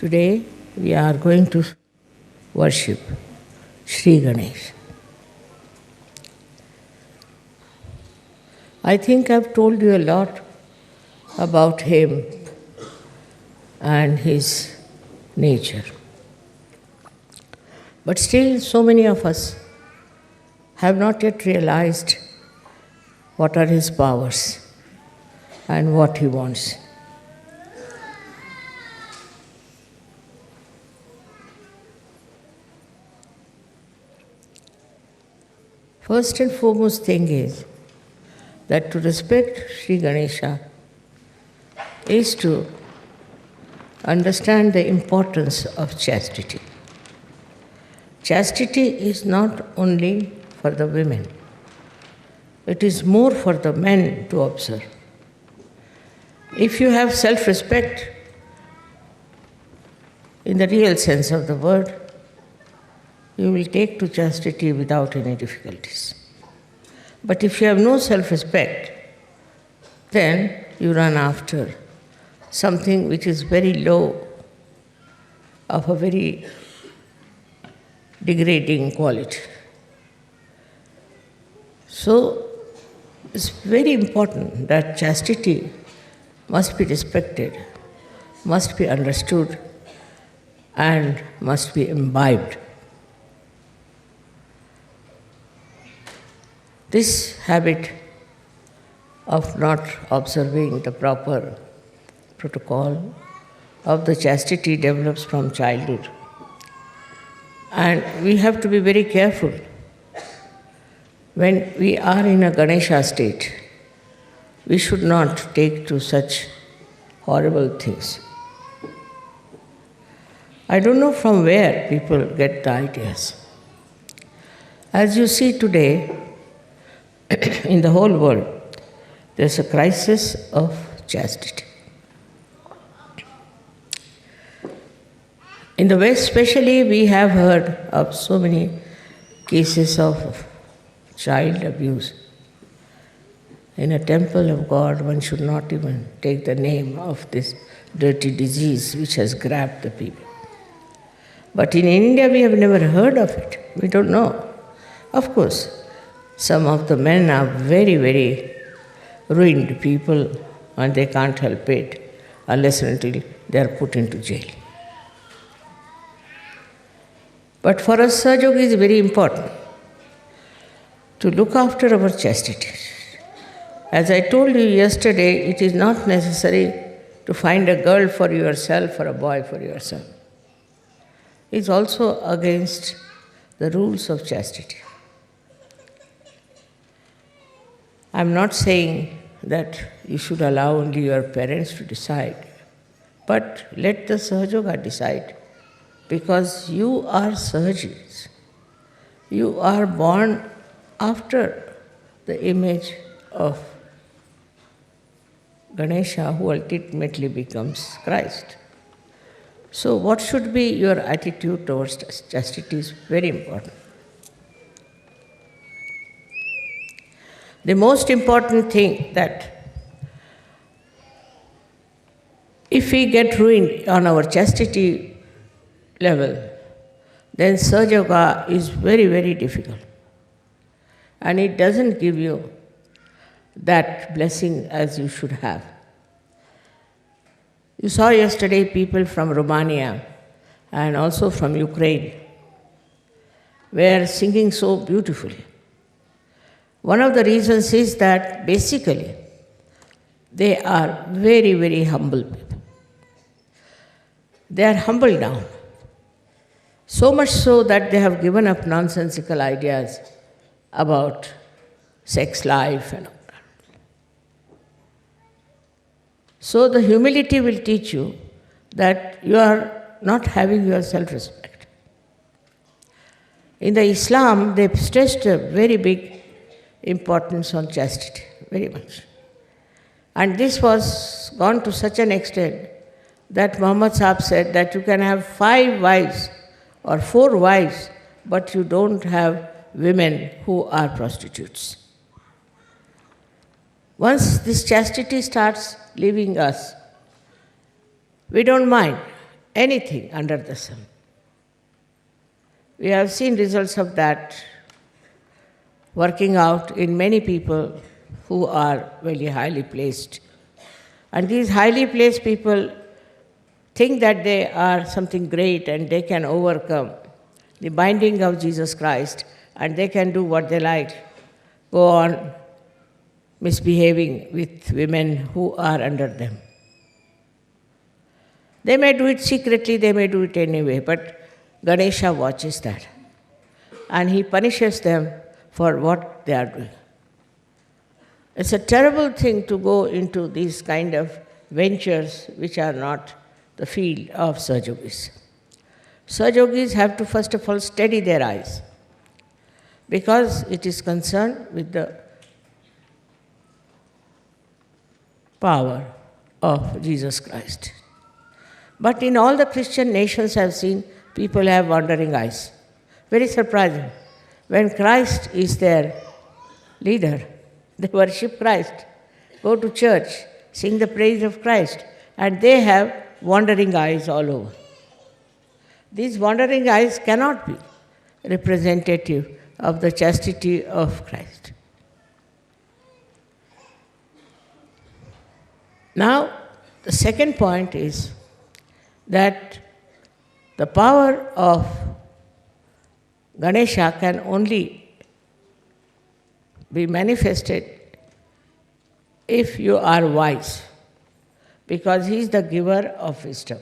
Today we are going to worship Sri Ganesha. I think I've told you a lot about him and his nature. But still, so many of us have not yet realized what are his powers and what he wants. First and foremost thing is that to respect Sri Ganesha is to understand the importance of chastity. Chastity is not only for the women, it is more for the men to observe. If you have self-respect in the real sense of the word, you will take to chastity without any difficulties. But if you have no self-respect, then you run after something which is very low, of a very degrading quality. So it's very important that chastity must be respected, must be understood, and must be imbibed. This habit of not observing the proper protocol of the chastity develops from childhood. And we have to be very careful when we are in a Ganesha state. We should not take to such horrible things. I don't know from where people get the ideas. As you see today, in the whole world, there's a crisis of chastity. In the West especially, we have heard of so many cases of child abuse. In a temple of God, one should not even take the name of this dirty disease which has grabbed the people. But in India, we have never heard of it. We don't know. Of course, some of the men are very, very ruined people and they can't help it unless and until they are put into jail. But for us, Sahaja is very important to look after our chastity. As I told you yesterday, it is not necessary to find a girl for yourself or a boy for yourself. It's also against the rules of chastity. I'm not saying that you should allow only your parents to decide, but let the Sahajoga decide, because you are Sahajis. You are born after the image of Ganesha, who ultimately becomes Christ. So what should be your attitude towards chastity is very important. The most important thing that if we get ruined on our chastity level, then Sahaja Yoga is very, very difficult. And it doesn't give you that blessing as you should have. You saw yesterday people from Romania and also from Ukraine were singing so beautifully. One of the reasons is that basically they are very, very humble people. They are humble down. So much so that they have given up nonsensical ideas about sex life and all that. So the humility will teach you that you are not having your self-respect. In the Islam, they stressed a very big importance on chastity, very much. And this was gone to such an extent that Muhammad Sahib said that you can have 5 wives or 4 wives, but you don't have women who are prostitutes. Once this chastity starts leaving us, we don't mind anything under the sun. We have seen results of that working out in many people who are very highly placed. And these highly placed people think that they are something great and they can overcome the binding of Jesus Christ and they can do what they like, go on misbehaving with women who are under them. They may do it secretly, they may do it anyway, but Ganesha watches that. And he punishes them for what they are doing. It's a terrible thing to go into these kind of ventures which are not the field of Sahajogis. Sahajogis have to first of all steady their eyes because it is concerned with the power of Jesus Christ. But in all the Christian nations I have seen, people have wandering eyes. Very surprising. When Christ is their leader, they worship Christ, go to church, sing the praise of Christ, and they have wandering eyes all over. These wandering eyes cannot be representative of the chastity of Christ. Now, the second point is that the power of Ganesha can only be manifested if you are wise, because he is the giver of wisdom.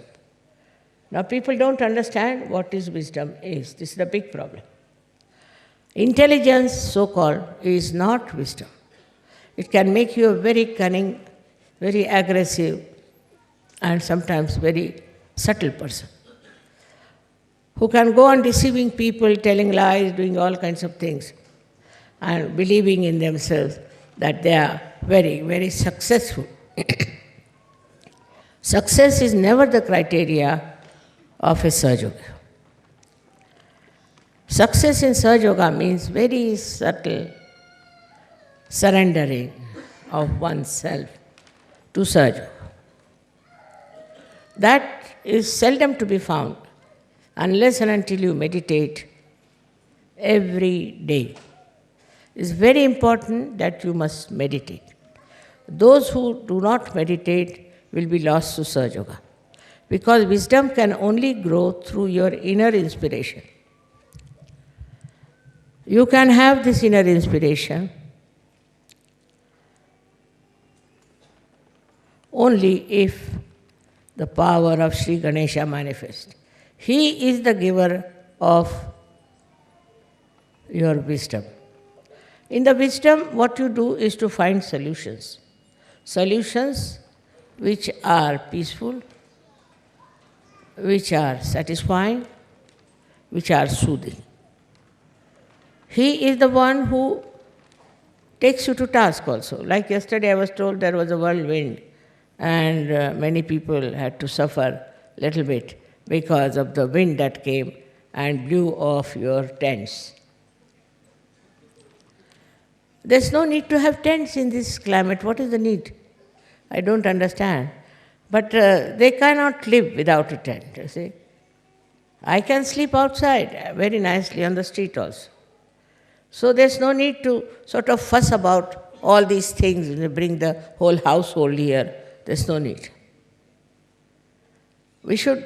Now people don't understand what is wisdom is. This is the big problem. Intelligence, so-called, is not wisdom. It can make you a very cunning, very aggressive, and sometimes very subtle person who can go on deceiving people, telling lies, doing all kinds of things, and believing in themselves that they are very, very successful. Success is never the criteria of a Sahaja. Success in Sahaja means very subtle surrendering of oneself to Sahaja. That is seldom to be found unless and until you meditate every day. It's very important that you must meditate. Those who do not meditate will be lost to Sahaja, because wisdom can only grow through your inner inspiration. You can have this inner inspiration only if the power of Sri Ganesha manifests. He is the giver of your wisdom. In the wisdom, what you do is to find solutions. Solutions which are peaceful, which are satisfying, which are soothing. He is the one who takes you to task also. Like yesterday I was told there was a whirlwind and many people had to suffer a little bit because of the wind that came and blew off your tents. There's no need to have tents in this climate. What is the need? I don't understand. But they cannot live without a tent, you see. I can sleep outside very nicely on the street also. So there's no need to sort of fuss about all these things and bring the whole household here. There's no need. We should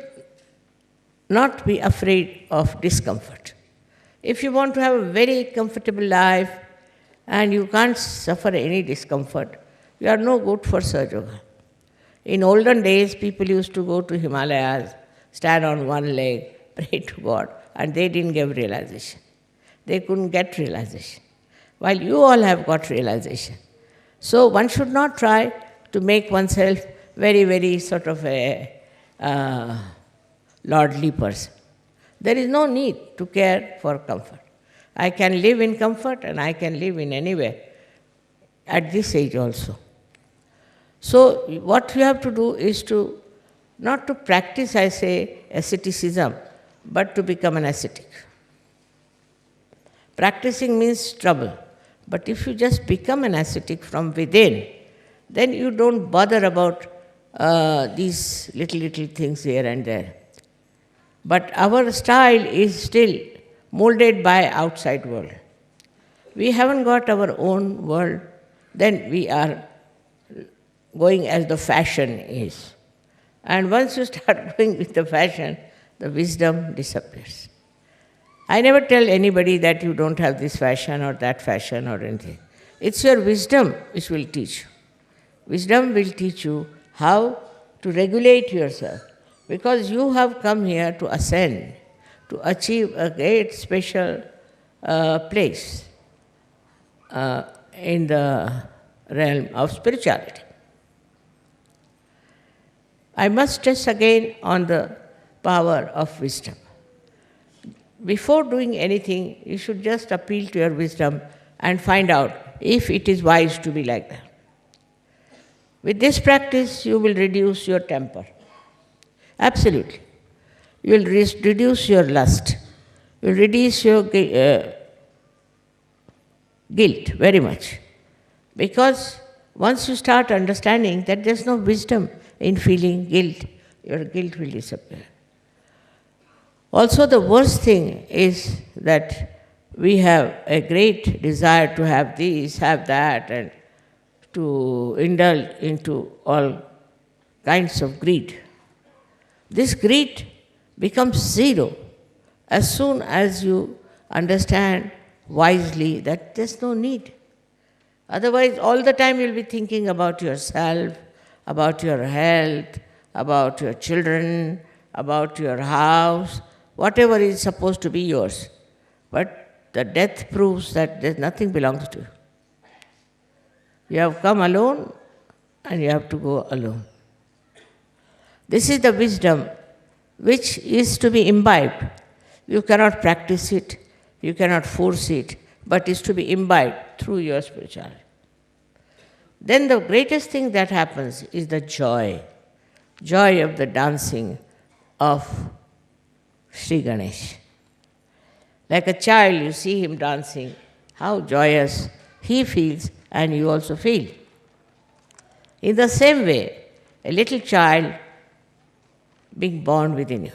not be afraid of discomfort. If you want to have a very comfortable life and you can't suffer any discomfort, you are no good for Sahaja. In olden days, people used to go to Himalayas, stand on one leg, pray to God, and they didn't give realization. They couldn't get realization, while you all have got realization. So one should not try to make oneself very, very sort of a lordly person. There is no need to care for comfort. I can live in comfort and I can live in anywhere at this age also. So what you have to do is to, not to practice, I say, asceticism, but to become an ascetic. Practicing means trouble. But if you just become an ascetic from within, then you don't bother about these little things here and there. But our style is still molded by outside world. We haven't got our own world, then we are going as the fashion is. And once you start going with the fashion, the wisdom disappears. I never tell anybody that you don't have this fashion or that fashion or anything. It's your wisdom which will teach you. Wisdom will teach you how to regulate yourself, because you have come here to ascend, to achieve a great special place in the realm of spirituality. I must stress again on the power of wisdom. Before doing anything, you should just appeal to your wisdom and find out if it is wise to be like that. With this practice, you will reduce your temper. Absolutely. You will reduce your lust. You will reduce your guilt very much. Because once you start understanding that there is no wisdom in feeling guilt, your guilt will disappear. Also, the worst thing is that we have a great desire to have this, have that, and to indulge into all kinds of greed. This greed becomes zero as soon as you understand wisely that there's no need. Otherwise, all the time you'll be thinking about yourself, about your health, about your children, about your house, whatever is supposed to be yours. But the death proves that there's nothing belongs to you. You have come alone and you have to go alone. This is the wisdom which is to be imbibed. You cannot practice it, you cannot force it, but is to be imbibed through your spirituality. Then the greatest thing that happens is the joy of the dancing of Sri Ganesha. Like a child, you see him dancing, how joyous he feels and you also feel. In the same way, a little child being born within you,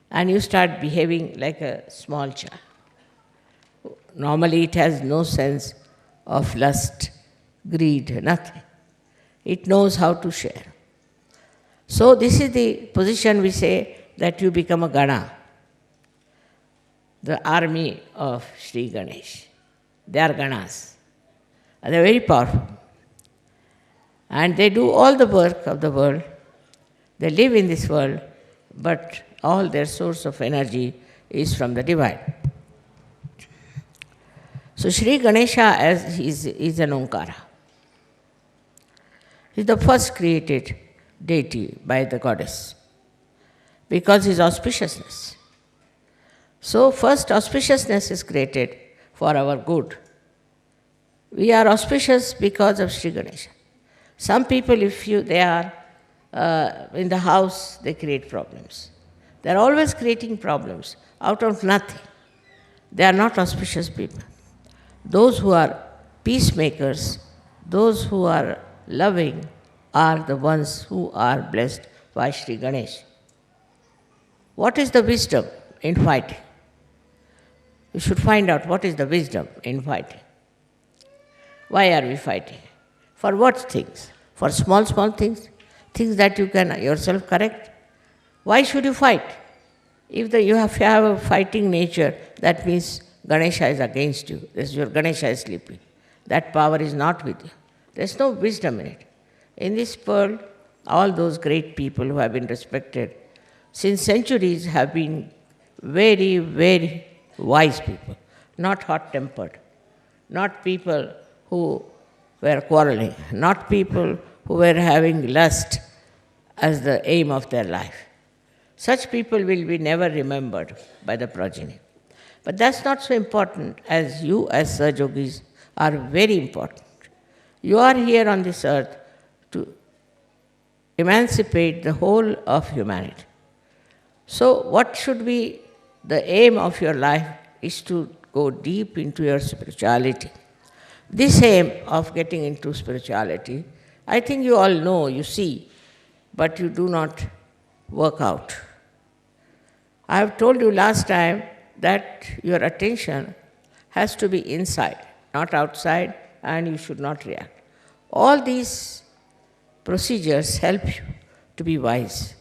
and you start behaving like a small child. Normally it has no sense of lust, greed, nothing. It knows how to share. So this is the position we say that you become a Gana, the army of Sri Ganesh. They are Ganas. And they are very powerful. And they do all the work of the world. They live in this world, but all their source of energy is from the divine. So Sri Ganesha is an Omkara. He is the first created deity by the goddess because his auspiciousness. So first auspiciousness is created for our good. We are auspicious because of Sri Ganesha. Some people, they are in the house, they create problems. They are always creating problems out of nothing. They are not auspicious people. Those who are peacemakers, those who are loving, are the ones who are blessed by Sri Ganesha. What is the wisdom in fighting? You should find out what is the wisdom in fighting. Why are we fighting? For what things? For small things? Things that you can yourself correct? Why should you fight? If you have a fighting nature, that means Ganesha is against you. Your Ganesha is sleeping. That power is not with you. There's no wisdom in it. In this world, all those great people who have been respected since centuries have been very, very wise people, not hot-tempered, not people who were quarreling, not people who were having lust as the aim of their life. Such people will be never remembered by the progeny. But that's not so important, as you as Sahajogis are very important. You are here on this earth to emancipate the whole of humanity. So what should be the aim of your life is to go deep into your spirituality. This aim of getting into spirituality, I think you all know, you see, but you do not work out. I have told you last time that your attention has to be inside, not outside, and you should not react. All these procedures help you to be wise,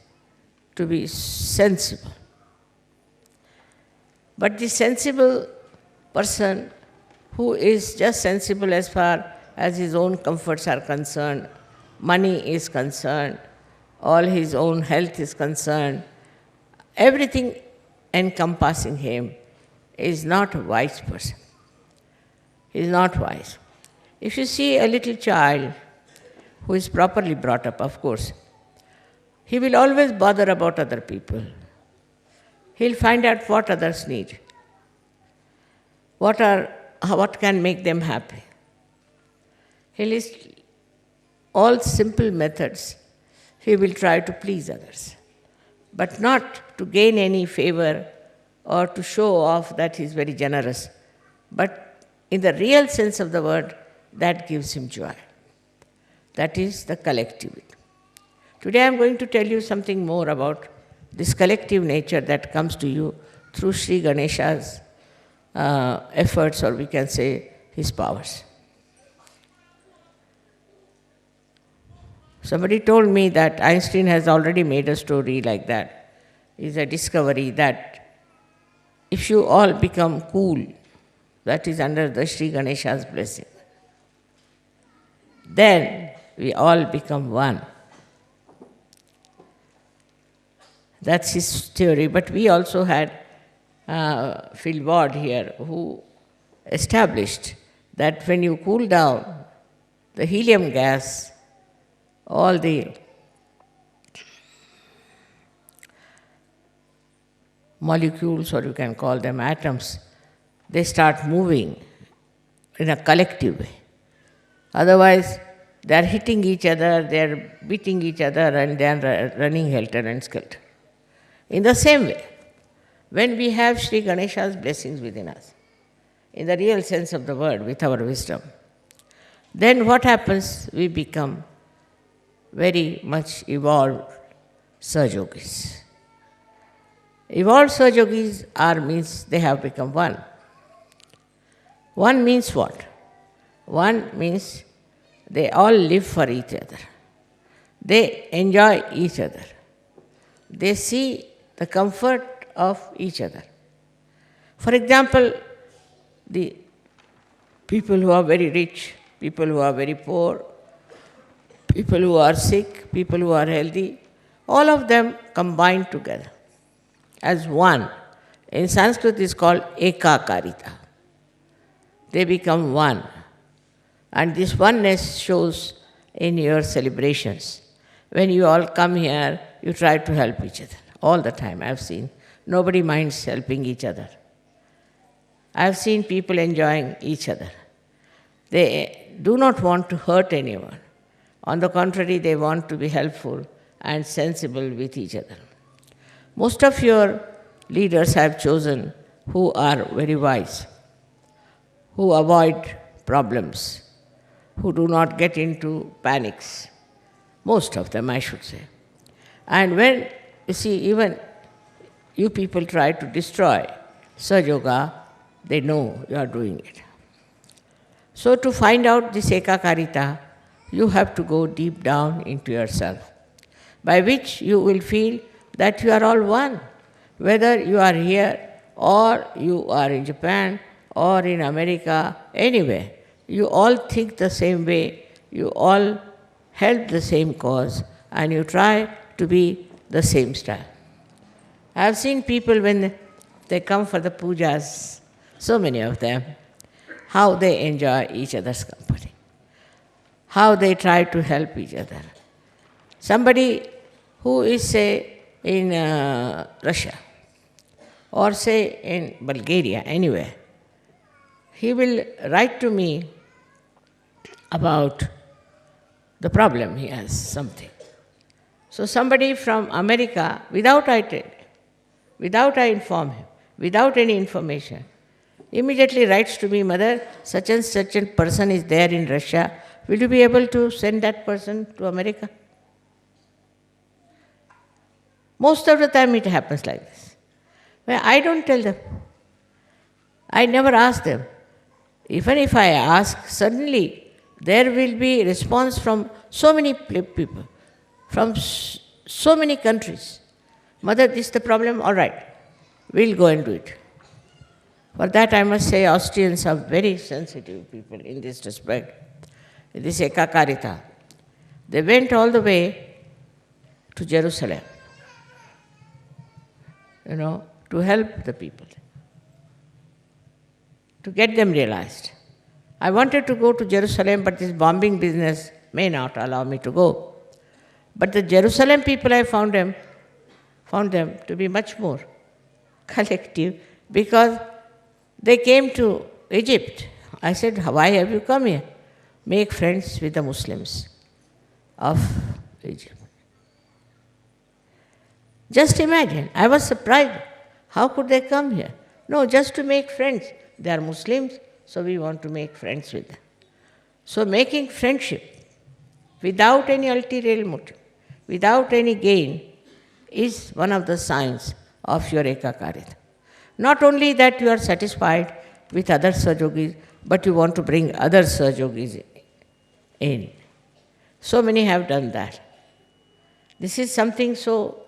to be sensible. But the sensible person who is just sensible as far as his own comforts are concerned, money is concerned, all his own health is concerned, everything encompassing him is not a wise person. He is not wise. If you see a little child who is properly brought up, of course, he will always bother about other people. He'll find out what others need, what can make them happy. He'll list all simple methods. He will try to please others, but not to gain any favor or to show off that he's very generous. But in the real sense of the word, that gives him joy. That is the collectivity. Today I'm going to tell you something more about this collective nature that comes to you through Sri Ganesha's efforts, or we can say his powers. Somebody told me that Einstein has already made a story like that. It's a discovery that if you all become cool, that is under the Sri Ganesha's blessing, then we all become one. That's his theory. But we also had Phil Ward here, who established that when you cool down the helium gas, all the molecules, or you can call them atoms, they start moving in a collective way. Otherwise, they are hitting each other, they are beating each other, and they are running helter and skelter. In the same way, when we have Sri Ganesha's blessings within us, in the real sense of the word, with our wisdom, then what happens? We become very much evolved Sahajogis. Evolved Sahajogis means they have become one. One means what? One means they all live for each other. They enjoy each other. They see the comfort of each other. For example, the people who are very rich, people who are very poor, people who are sick, people who are healthy, all of them combine together as one. In Sanskrit, it's called Ekakarita. They become one. And this oneness shows in your celebrations. When you all come here, you try to help each other. All the time, I've seen. Nobody minds helping each other. I've seen people enjoying each other. They do not want to hurt anyone. On the contrary, they want to be helpful and sensible with each other. Most of your leaders have chosen who are very wise, who avoid problems, who do not get into panics. Most of them, I should say. And when, you see, even you people try to destroy Sahajoga, they know you are doing it. So to find out this Ekakarita, you have to go deep down into yourself, by which you will feel that you are all one. Whether you are here or you are in Japan or in America, anywhere, you all think the same way, you all help the same cause, and you try to be the same style. I have seen people when they come for the pujas, so many of them, how they enjoy each other's company, how they try to help each other. Somebody who is, say, in Russia, or say in Bulgaria, anywhere, he will write to me about the problem he has, something. So somebody from America, without I inform him, without any information, immediately writes to me, Mother, such and such a person is there in Russia, will you be able to send that person to America? Most of the time it happens like this. Well, I don't tell them. I never ask them. Even if I ask, suddenly there will be response from so many people, from so many countries. Mother, this is the problem, all right, we'll go and do it. For that, I must say, Austrians are very sensitive people in this respect. This Ekakarita. They went all the way to Jerusalem, to help the people, to get them realized. I wanted to go to Jerusalem, but this bombing business may not allow me to go. But the Jerusalem people, I found them to be much more collective, because they came to Egypt. I said, why have you come here? Make friends with the Muslims of Egypt. Just imagine, I was surprised. How could they come here? No, just to make friends. They are Muslims, so we want to make friends with them. So making friendship without any ulterior motive, without any gain, is one of the signs of your Ekakarita. Not only that you are satisfied with other Sahajogis, but you want to bring other Sahajogis in. So many have done that. This is something so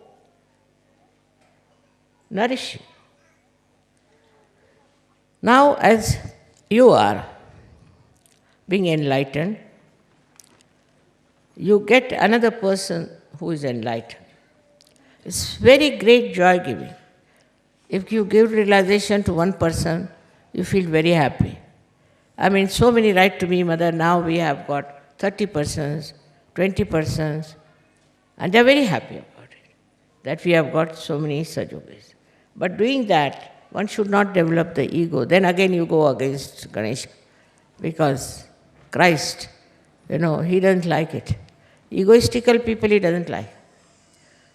nourishing. Now, as you are being enlightened, you get another person who is enlightened. It's very great joy giving. If you give realization to one person, you feel very happy. I mean, so many write to me, Mother, now we have got 30 persons, 20 persons, and they're very happy about it, that we have got so many Sahajogis. But doing that, one should not develop the ego. Then again you go against Ganesha, because Christ, he doesn't like it. Egoistical people he doesn't like.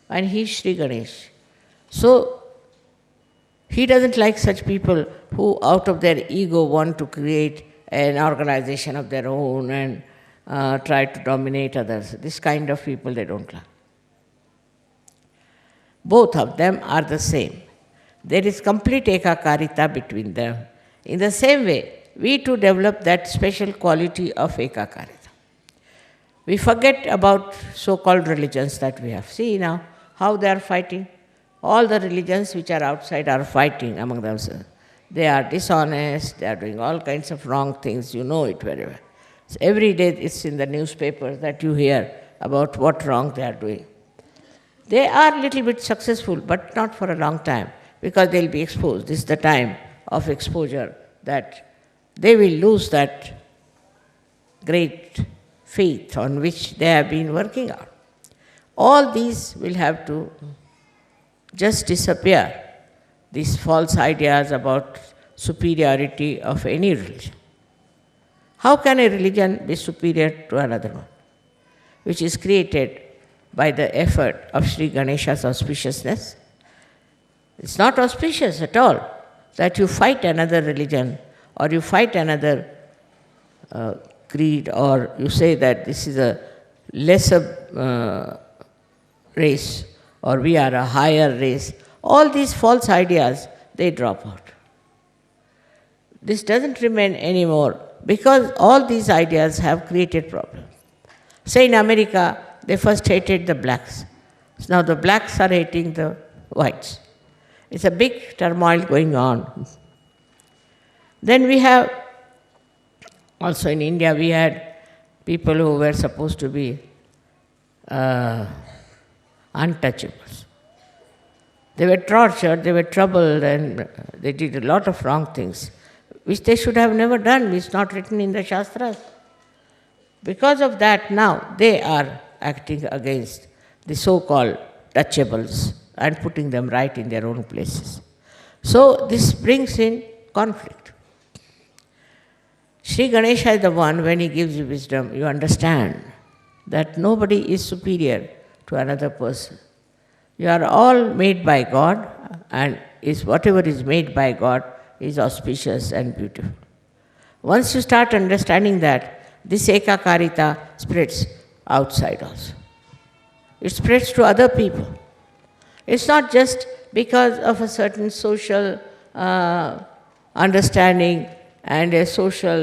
And he's Sri Ganesh. So, he doesn't like such people who out of their ego want to create an organization of their own and try to dominate others. This kind of people they don't like. Both of them are the same. There is complete Ekakarita between them. In the same way, we too develop that special quality of Ekakarita. We forget about so-called religions that we have. See now how they are fighting. All the religions which are outside are fighting among themselves. They are dishonest, they are doing all kinds of wrong things, you know it very well. So every day it's in the newspapers that you hear about what wrong they are doing. They are a little bit successful, but not for a long time, because they'll be exposed. This is the time of exposure that they will lose that great faith on which they have been working out. All these will have to just disappear, these false ideas about superiority of any religion. How can a religion be superior to another one, which is created by the effort of Sri Ganesha's auspiciousness? It's not auspicious at all that you fight another religion or you fight another creed, or you say that this is a lesser race or we are a higher race. All these false ideas, they drop out. This doesn't remain anymore because all these ideas have created problems. Say in America, they first hated the blacks. So now the blacks are hating the whites. It's a big turmoil going on. Then we have, also in India, we had people who were supposed to be untouchables. They were tortured, they were troubled, and they did a lot of wrong things, which they should have never done. It's not written in the Shastras. Because of that, now they are acting against the so-called touchables and putting them right in their own places. So this brings in conflict. Sri Ganesha is the one, when he gives you wisdom, you understand that nobody is superior to another person. You are all made by God, and whatever is made by God is auspicious and beautiful. Once you start understanding that, this Ekakarita spreads outside also. It spreads to other people. It's not just because of a certain social understanding and a social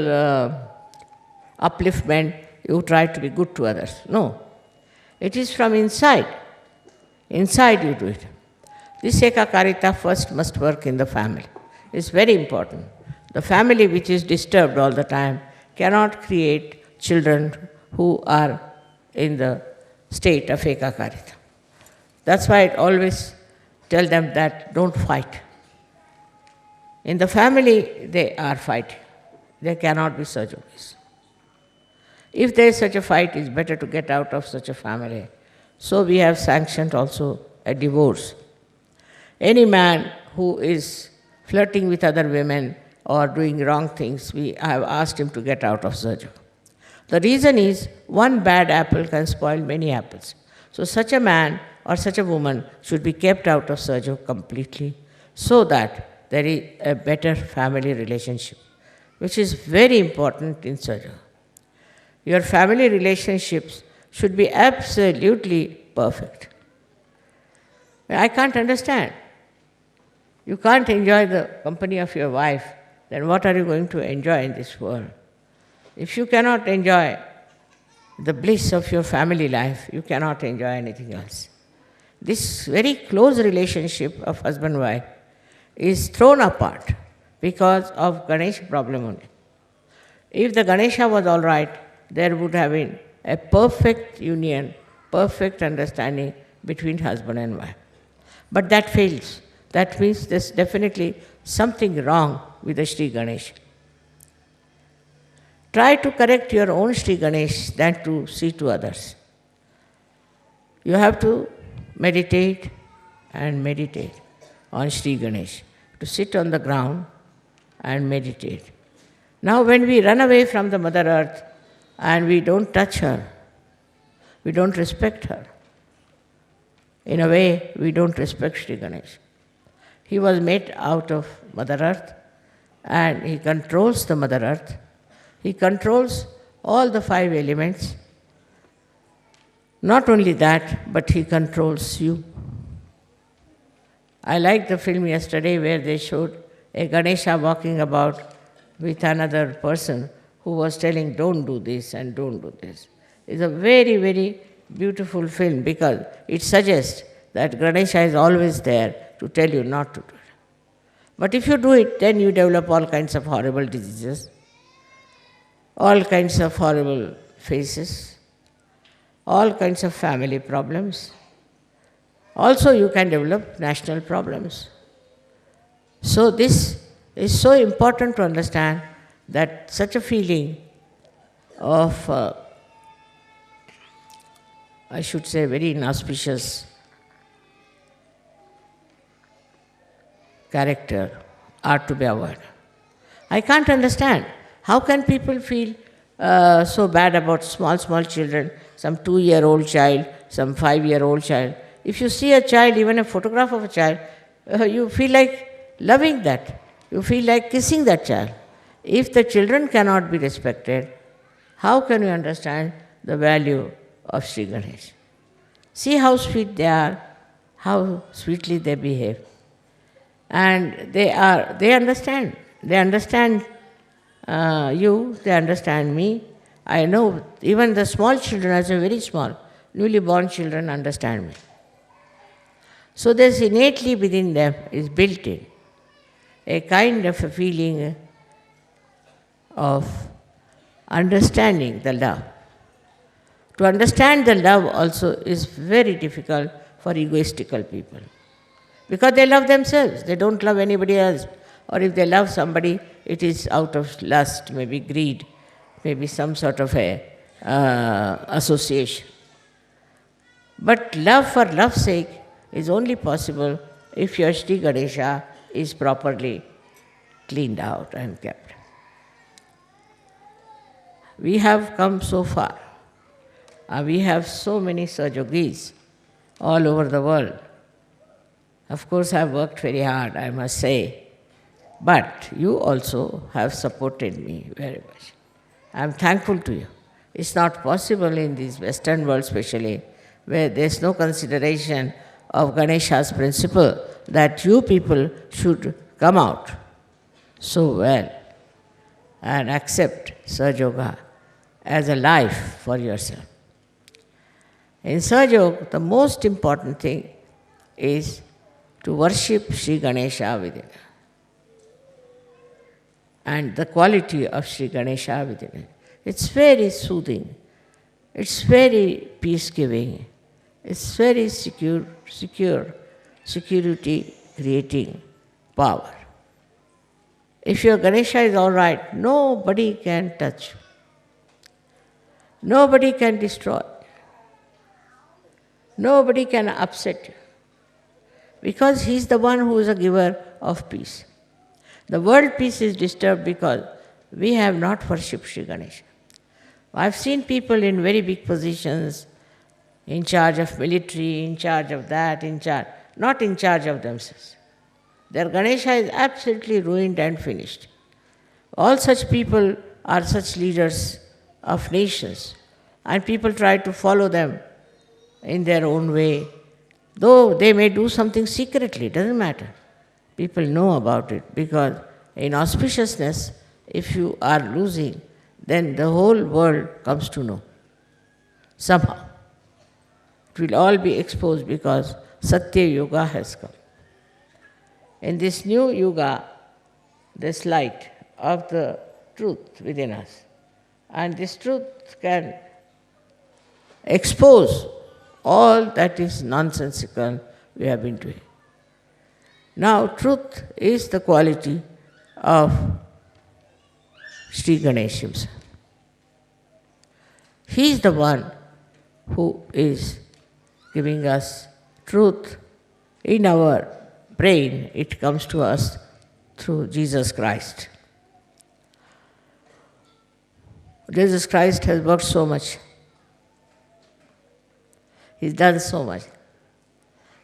upliftment, you try to be good to others. No. It is from inside. Inside you do it. This Ekakarita first must work in the family. It's very important. The family which is disturbed all the time cannot create children who are in the state of Ekakarita. That's why I always tell them that don't fight. In the family, they are fighting. There cannot be such a case. If there is such a fight, it's better to get out of such a family. So we have sanctioned also a divorce. Any man who is flirting with other women or doing wrong things, we have asked him to get out of Sahaja. The reason is, one bad apple can spoil many apples. So such a man or such a woman should be kept out of Sahaja completely, so that there is a better family relationship, which is very important in Sahaja. Your family relationships should be absolutely perfect. I can't understand. You can't enjoy the company of your wife, then what are you going to enjoy in this world? If you cannot enjoy the bliss of your family life, you cannot enjoy anything else. This very close relationship of husband-wife is thrown apart because of Ganesha problem only. If the Ganesha was all right, there would have been a perfect union, perfect understanding between husband and wife. But that fails. That means there's definitely something wrong with the Sri Ganesha. Try to correct your own Sri Ganesh than to see to others. You have to meditate and meditate on Sri Ganesh. To sit on the ground and meditate. Now when we run away from the Mother Earth and we don't touch her, we don't respect her. In a way, we don't respect Sri Ganesh. He was made out of Mother Earth and he controls the Mother Earth. He controls all the 5 elements. Not only that, but he controls you. I liked the film yesterday where they showed a Ganesha walking about with another person who was telling, don't do this and don't do this. It's a very, very beautiful film because it suggests that Ganesha is always there to tell you not to do it. But if you do it, then you develop all kinds of horrible diseases, all kinds of horrible faces, all kinds of family problems. Also, you can develop national problems. So this is so important to understand that such a feeling of, I should say, very inauspicious character are to be avoided. I can't understand. How can people feel so bad about small children, some 2-year-old child, some 5-year-old child? If you see a child, even a photograph of a child, you feel like loving that. You feel like kissing that child. If the children cannot be respected, how can you understand the value of Sri Ganesh? See how sweet they are, how sweetly they behave. And they understand. They understand you, they understand me. I know even the small children, as a very small, newly born children understand me. So there's innately within them, is built in, a kind of a feeling of understanding the love. To understand the love also is very difficult for egoistical people. Because they love themselves, they don't love anybody else. Or if they love somebody, it is out of lust, maybe greed, maybe some sort of a association. But love for love's sake is only possible if your Sri Ganesha is properly cleaned out and kept. We have come so far. We have so many Sahajogis all over the world. Of course, I have worked very hard, I must say. But you also have supported me very much. I am thankful to you. It's not possible in this Western world especially, where there is no consideration of Ganesha's principle, that you people should come out so well and accept Sahaja Yoga as a life for yourself. In Sahaja Yoga, the most important thing is to worship Sri Ganesha within, and the quality of Sri Ganesha within it. It's very soothing, it's very peace-giving, it's very security creating power. If your Ganesha is all right, nobody can touch you. Nobody can destroy. Nobody can upset you. Because he is the one who is a giver of peace. The world peace is disturbed because we have not worshipped Sri Ganesha. I've seen people in very big positions, in charge of military, in charge of that, not in charge of themselves. Their Ganesha is absolutely ruined and finished. All such people are such leaders of nations, and people try to follow them in their own way. Though they may do something secretly, it doesn't matter. People know about it because in auspiciousness, if you are losing, then the whole world comes to know. Somehow. It will all be exposed because Satya Yoga has come. In this new Yoga, this light of the truth within us. And this truth can expose all that is nonsensical we have been doing. Now, truth is the quality of Sri Ganesha himself. He is the one who is giving us truth in our brain. It comes to us through Jesus Christ. Jesus Christ has worked so much. He's done so much.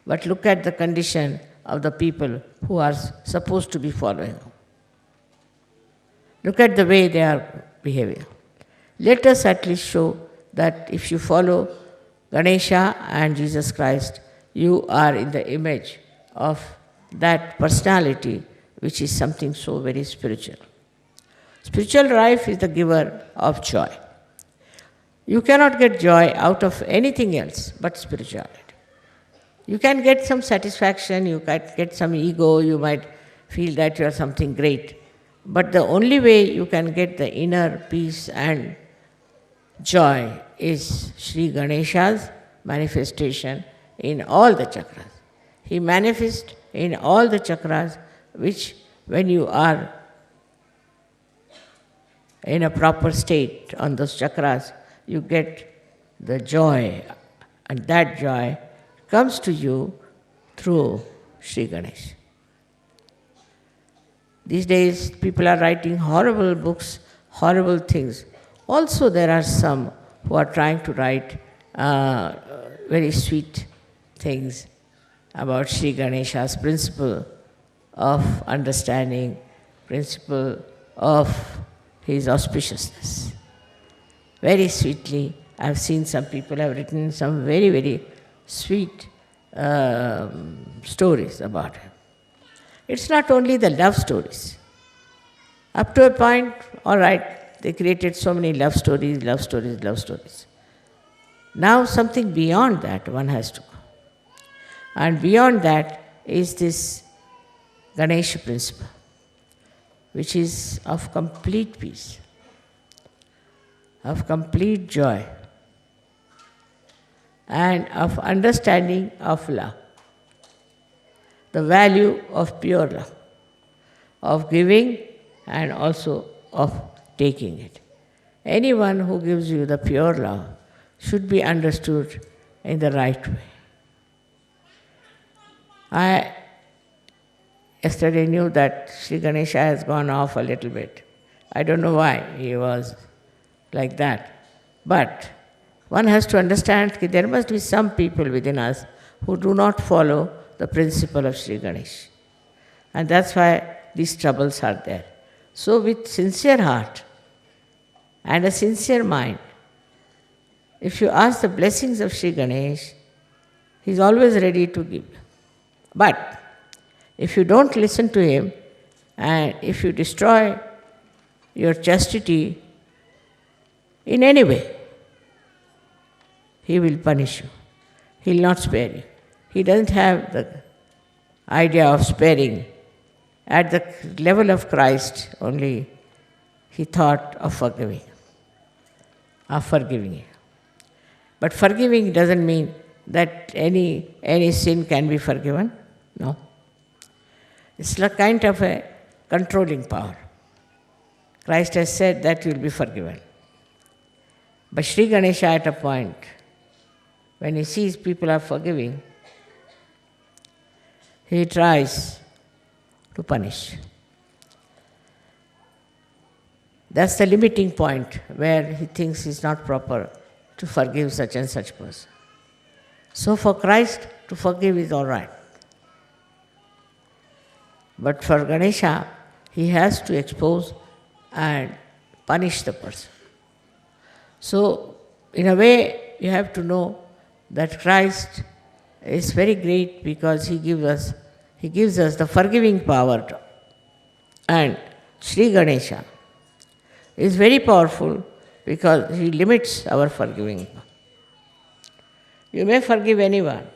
But look at the condition of the people who are supposed to be following him. Look at the way they are behaving. Let us at least show that if you follow Ganesha and Jesus Christ, you are in the image of that personality which is something so very spiritual. Spiritual life is the giver of joy. You cannot get joy out of anything else but spirituality. You can get some satisfaction, you can get some ego, you might feel that you are something great. But the only way you can get the inner peace and joy is Sri Ganesha's manifestation in all the chakras. He manifests in all the chakras, which when you are in a proper state on those chakras, you get the joy, and that joy comes to you through Sri Ganesha. These days, people are writing horrible books, horrible things. Also, there are some who are trying to write very sweet things about Sri Ganesha's principle of understanding, principle of his auspiciousness. Very sweetly, I have seen some people have written some very, very sweet stories about him. It's not only the love stories. Up to a point, all right, they created so many love stories, love stories, love stories. Now something beyond that one has to go. And beyond that is this Ganesha principle, which is of complete peace, of complete joy, and of understanding of love, the value of pure love, of giving and also of taking it. Anyone who gives you the pure love should be understood in the right way. I yesterday knew that Sri Ganesha has gone off a little bit. I don't know why he was like that. But one has to understand that there must be some people within us who do not follow the principle of Sri Ganesha. And that's why these troubles are there. So with sincere heart and a sincere mind, if you ask the blessings of Sri Ganesha, he is always ready to give. But If you don't listen to him, and if you destroy your chastity in any way, he will punish you. He will not spare you. He doesn't have the idea of sparing. At the level of Christ only, he thought of forgiving you. But forgiving doesn't mean that any sin can be forgiven. No. It's a kind of a controlling power. Christ has said that you will be forgiven. But Sri Ganesha at a point, when he sees people are forgiving, he tries to punish. That's the limiting point where he thinks it's not proper to forgive such and such person. So for Christ, to forgive is all right. But for Ganesha, he has to expose and punish the person. So, in a way, you have to know that Christ is very great because he gives us the forgiving power. And Sri Ganesha is very powerful because he limits our forgiving power. You may forgive anyone.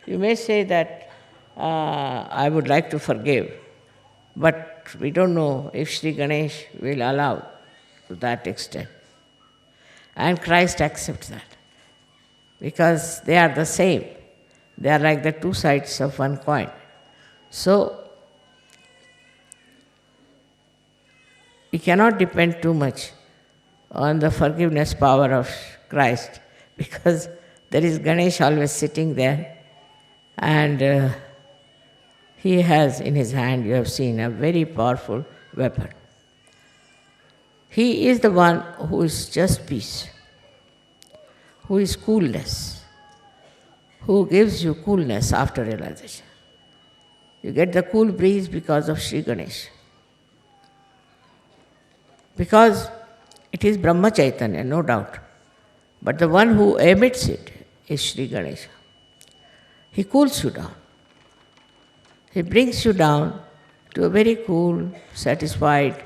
You may say that I would like to forgive, but we don't know if Sri Ganesh will allow to that extent. And Christ accepts that because they are the same. They are like the two sides of one coin. So, we cannot depend too much on the forgiveness power of Christ because there is Ganesh always sitting there and he has in his hand, you have seen, a very powerful weapon. He is the one who is just peace, who is coolness, who gives you coolness after realization. You get the cool breeze because of Sri Ganesh. Because it is Brahma Chaitanya, no doubt. But the one who emits it is Sri Ganesha. He cools you down. He brings you down to a very cool, satisfied,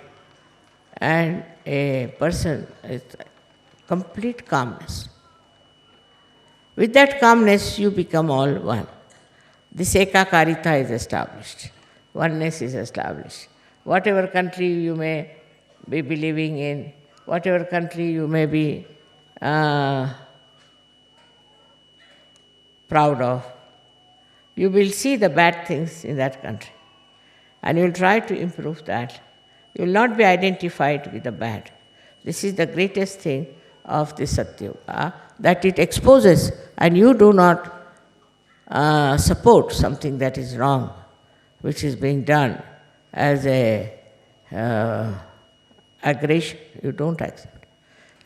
and a person with complete calmness. With that calmness, you become all one. This Ekakarita is established. Oneness is established. Whatever country you may be believing in, whatever country you may be proud of, you will see the bad things in that country. And you will try to improve that. You will not be identified with the bad. This is the greatest thing of the Satyuga, that it exposes and you do not support something that is wrong, which is being done as a aggression. You don't accept.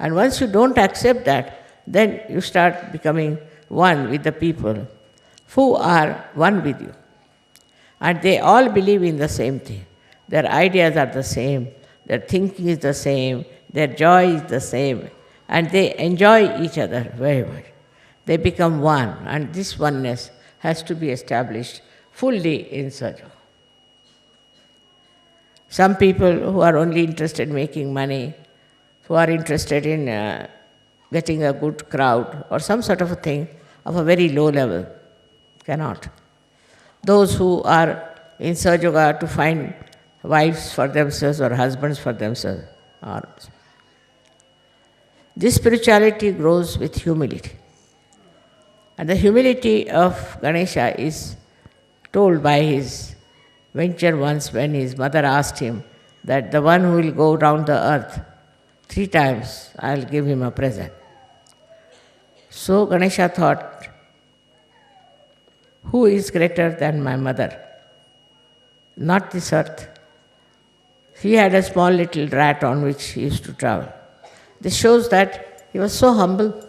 And once you don't accept that, then you start becoming one with the people who are one with you. And they all believe in the same thing. Their ideas are the same, their thinking is the same, their joy is the same, and they enjoy each other very much. They become one, and this oneness has to be established fully in Sajo. Some people who are only interested in making money, who are interested in getting a good crowd or some sort of a thing of a very low level, cannot. Those who are in Sahaja to find wives for themselves or husbands for themselves. This spirituality grows with humility. And the humility of Ganesha is told by his venture once when his mother asked him that the one who will go round the earth 3 times, I'll give him a present. So Ganesha thought, who is greater than my mother? Not this earth. He had a small little rat on which he used to travel. This shows that he was so humble.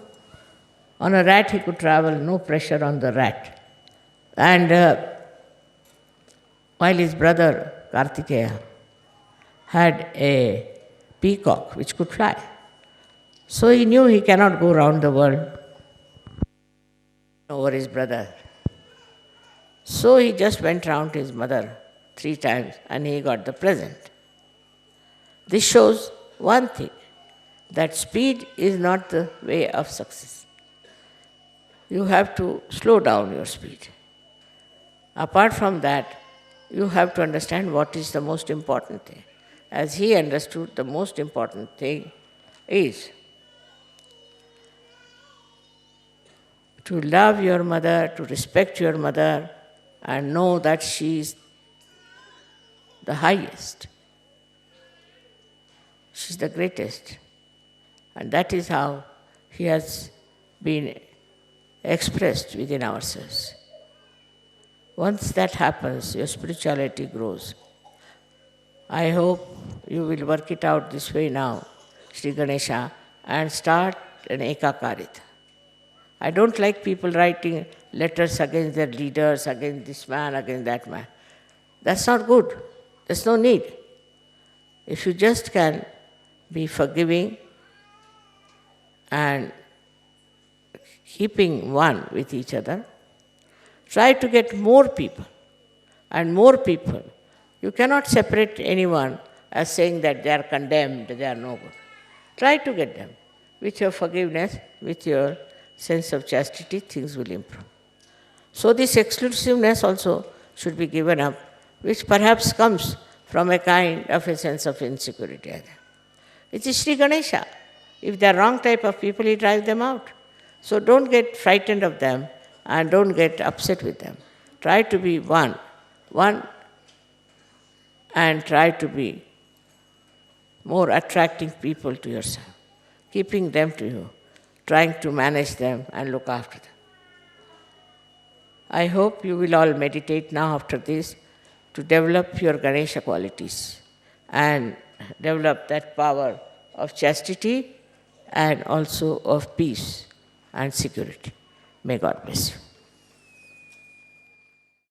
On a rat he could travel, no pressure on the rat. And while his brother Kartikeya had a peacock which could fly. So he knew he cannot go round the world over his brother. So he just went round to his mother 3 times and he got the present. This shows one thing, that speed is not the way of success. You have to slow down your speed. Apart from that, you have to understand what is the most important thing. As he understood, the most important thing is to love your mother, to respect your mother, and know that she is the highest. She is the greatest. And that is how he has been expressed within ourselves. Once that happens, your spirituality grows. I hope you will work it out this way now, Sri Ganesha, and start an Ekakarita. I don't like people writing letters against their leaders, against this man, against that man. That's not good. There's no need. If you just can be forgiving and keeping one with each other, try to get more people and more people. You cannot separate anyone as saying that they are condemned, they are no good. Try to get them. With your forgiveness, with your sense of chastity, things will improve. So this exclusiveness also should be given up, which perhaps comes from a kind of a sense of insecurity. It is Sri Ganesha. If they are wrong type of people, he drives them out. So don't get frightened of them and don't get upset with them. Try to be one, and try to be more attracting people to yourself, keeping them to you, trying to manage them and look after them. I hope you will all meditate now after this to develop your Ganesha qualities and develop that power of chastity and also of peace and security. May God bless you.